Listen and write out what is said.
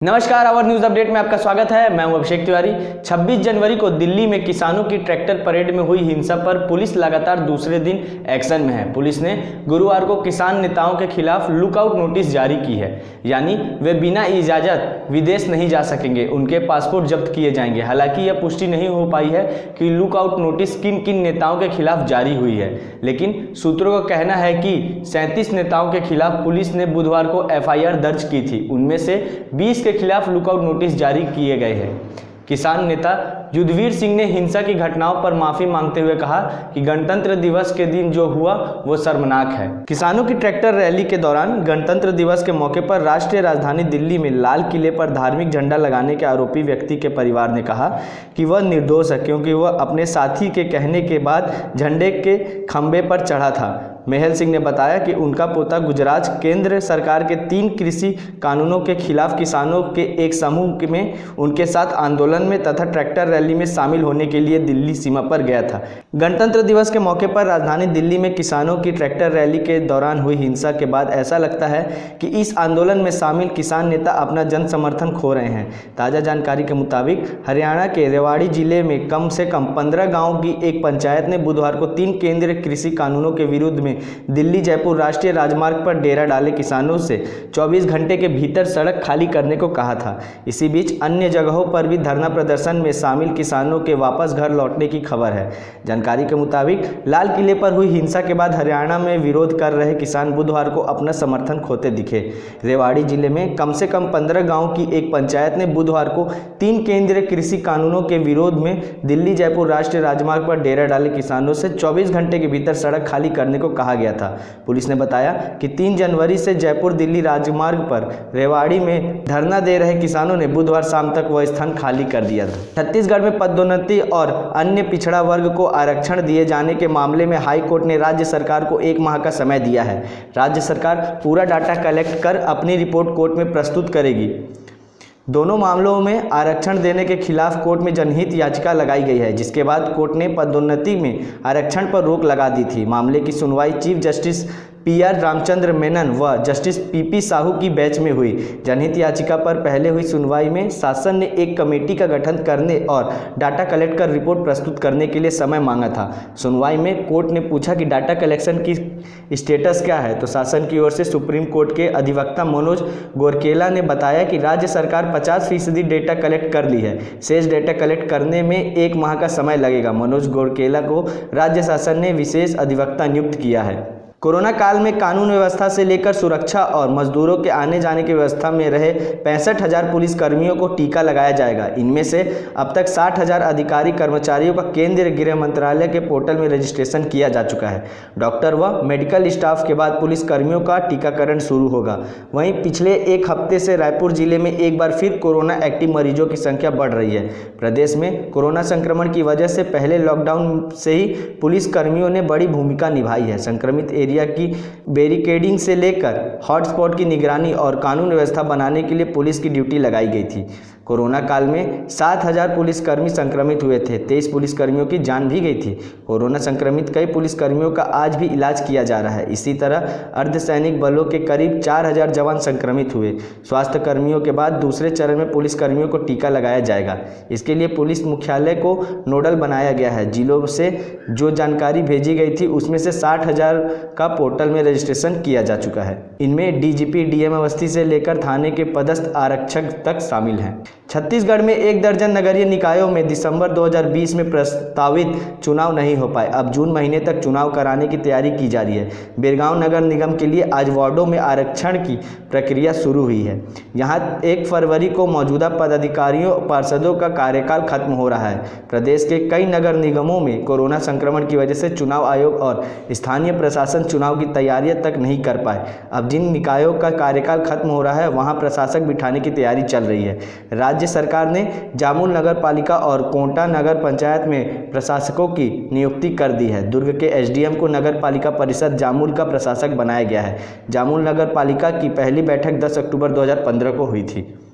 नमस्कार, our news update में आपका स्वागत है। मैं हूं अभिषेक तिवारी। 26 जनवरी को दिल्ली में किसानों की ट्रैक्टर परेड में हुई हिंसा पर पुलिस लगातार दूसरे दिन एक्शन में है। पुलिस ने गुरुवार को किसान नेताओं के खिलाफ लुकआउट नोटिस जारी की है, यानी वे बिना इजाजत विदेश नहीं जा सकेंगे, उनके पासपोर्ट जब्त किए जाएंगे। हालांकि यह पुष्टि नहीं हो पाई है कि लुकआउट नोटिस किन किन नेताओं के खिलाफ जारी हुई है, लेकिन सूत्रों का कहना है कि 37 नेताओं के खिलाफ पुलिस ने बुधवार को FIR दर्ज की थी। उनमें से 20 के खिलाफ लुकआउट नोटिस जारी किए गए हैं। किसान नेता युद्धवीर सिंह ने हिंसा की घटनाओं पर माफी मांगते हुए कहा कि गणतंत्र दिवस के दिन जो हुआ वो शर्मनाक है। किसानों की ट्रैक्टर रैली के दौरान गणतंत्र दिवस के मौके पर राष्ट्रीय राजधानी दिल्ली में लाल किले पर धार्मिक झंडा लगाने के आरोपी व्यक्ति के परिवार ने कहा कि वह निर्दोष है, क्योंकि वह अपने साथी के कहने के बाद झंडे के खंभे पर चढ़ा था। मेहल सिंह ने बताया कि उनका पोता गुजरात केंद्र सरकार के 3 कृषि कानूनों के खिलाफ किसानों के एक समूह में उनके साथ आंदोलन में तथा ट्रैक्टर रैली में शामिल होने के लिए दिल्ली सीमा पर गया था। गणतंत्र दिवस के मौके पर राजधानी दिल्ली में किसानों की ट्रैक्टर रैली के दौरान हुई हिंसा के बाद ऐसा लगता है कि इस आंदोलन में शामिल किसान नेता अपना जन समर्थन खो रहे हैं। ताज़ा जानकारी के मुताबिक हरियाणा के रेवाड़ी जिले में कम से कम 15 गाँव की एक पंचायत ने बुधवार को 3 केंद्रीय कृषि कानूनों के विरुद्ध में दिल्ली जयपुर राष्ट्रीय राजमार्ग पर डेरा डाले किसानों से 24 घंटे के भीतर सड़क खाली करने को कहा था। इसी बीच अन्य जगहों पर भी धरना प्रदर्शन में शामिल किसानों के वापस घर लौटने की खबर है। जानकारी के मुताबिक लाल किले पर हुई हिंसा के बाद हरियाणा में विरोध कर रहे किसान बुधवार को अपना समर्थन खोते दिखे। रेवाड़ी जिले में कम से कम 15 गाँव की एक पंचायत ने बुधवार को 3 केंद्रीय कृषि कानूनों के विरोध में दिल्ली जयपुर राष्ट्रीय राजमार्ग पर डेरा डाले किसानों से 24 घंटे के भीतर सड़क खाली करने को कहा गया था। पुलिस ने बताया कि 3 जनवरी से जयपुर दिल्ली राजमार्ग पर रेवाड़ी में धरना दे रहे किसानों ने बुधवार शाम तक वह स्थान खाली कर दिया था। छत्तीसगढ़ में पदोन्नति और अन्य पिछड़ा वर्ग को आरक्षण दिए जाने के मामले में हाई कोर्ट ने राज्य सरकार को 1 माह का समय दिया है। राज्य सरकार पूरा डाटा कलेक्ट कर अपनी रिपोर्ट कोर्ट में प्रस्तुत करेगी। दोनों मामलों में आरक्षण देने के खिलाफ कोर्ट में जनहित याचिका लगाई गई है, जिसके बाद कोर्ट ने पदोन्नति में आरक्षण पर रोक लगा दी थी। मामले की सुनवाई chief justice PR Ramchandra Menon व जस्टिस PP साहू की बेंच में हुई। जनहित याचिका पर पहले हुई सुनवाई में शासन ने एक कमेटी का गठन करने और डाटा कलेक्ट कर रिपोर्ट प्रस्तुत करने के लिए समय मांगा था। सुनवाई में कोर्ट ने पूछा कि डाटा कलेक्शन की स्टेटस क्या है, तो शासन की ओर से सुप्रीम कोर्ट के अधिवक्ता मनोज गोरकेला ने बताया कि राज्य सरकार 50% डेटा कलेक्ट कर ली है, शेष डेटा कलेक्ट करने में 1 माह का समय लगेगा। मनोज गोरकेला को राज्य शासन ने विशेष अधिवक्ता नियुक्त किया है। कोरोना काल में कानून व्यवस्था से लेकर सुरक्षा और मजदूरों के आने जाने की व्यवस्था में रहे 65,000 पुलिस कर्मियों को टीका लगाया जाएगा। इनमें से अब तक 60,000 अधिकारी कर्मचारियों का केंद्रीय गृह मंत्रालय के पोर्टल में रजिस्ट्रेशन किया जा चुका है। डॉक्टर व मेडिकल स्टाफ के बाद पुलिस कर्मियों का टीकाकरण शुरू होगा। वहीं पिछले 1 हफ्ते से रायपुर जिले में एक बार फिर कोरोना एक्टिव मरीजों की संख्या बढ़ रही है। प्रदेश में कोरोना संक्रमण की वजह से पहले लॉकडाउन से ही पुलिस कर्मियों ने बड़ी भूमिका निभाई है। संक्रमित एरिया की बैरिकेडिंग से लेकर हॉटस्पॉट की निगरानी और कानून व्यवस्था बनाने के लिए पुलिस की ड्यूटी लगाई गई थी। कोरोना काल में 7,000 पुलिसकर्मी संक्रमित हुए थे। 23 पुलिसकर्मियों की जान भी गई थी। कोरोना संक्रमित कई पुलिसकर्मियों का आज भी इलाज किया जा रहा है। इसी तरह अर्धसैनिक बलों के करीब 4,000 जवान संक्रमित हुए। स्वास्थ्य कर्मियों के बाद दूसरे चरण में पुलिसकर्मियों को टीका लगाया जाएगा। इसके लिए पुलिस मुख्यालय को नोडल बनाया गया है। जिलों से जो जानकारी भेजी गई थी उसमें से 60,000 का पोर्टल में रजिस्ट्रेशन किया जा चुका है। इनमें DGP DM अवस्थी से लेकर थाने के पदस्थ आरक्षक तक शामिल हैं। छत्तीसगढ़ में 1 दर्जन नगरीय निकायों में दिसंबर 2020 में प्रस्तावित चुनाव नहीं हो पाए। अब जून महीने तक चुनाव कराने की तैयारी की जा रही है। बिरगांव नगर निगम के लिए आज वार्डों में आरक्षण की प्रक्रिया शुरू हुई है। यहां 1 फरवरी को मौजूदा पदाधिकारियों पार्षदों का कार्यकाल खत्म हो रहा है। प्रदेश के कई नगर निगमों में कोरोना संक्रमण की वजह से चुनाव आयोग और स्थानीय प्रशासन चुनाव की तैयारियां तक नहीं कर पाए। अब जिन निकायों का कार्यकाल खत्म हो रहा है वहां प्रशासक बिठाने की तैयारी चल रही है। राज्य सरकार ने जामुल नगर पालिका और कोंटा नगर पंचायत में प्रशासकों की नियुक्ति कर दी है। दुर्ग के SDM को नगर पालिका परिषद जामुल का प्रशासक बनाया गया है। जामुल नगर पालिका की पहली बैठक 10 अक्टूबर 2015 को हुई थी।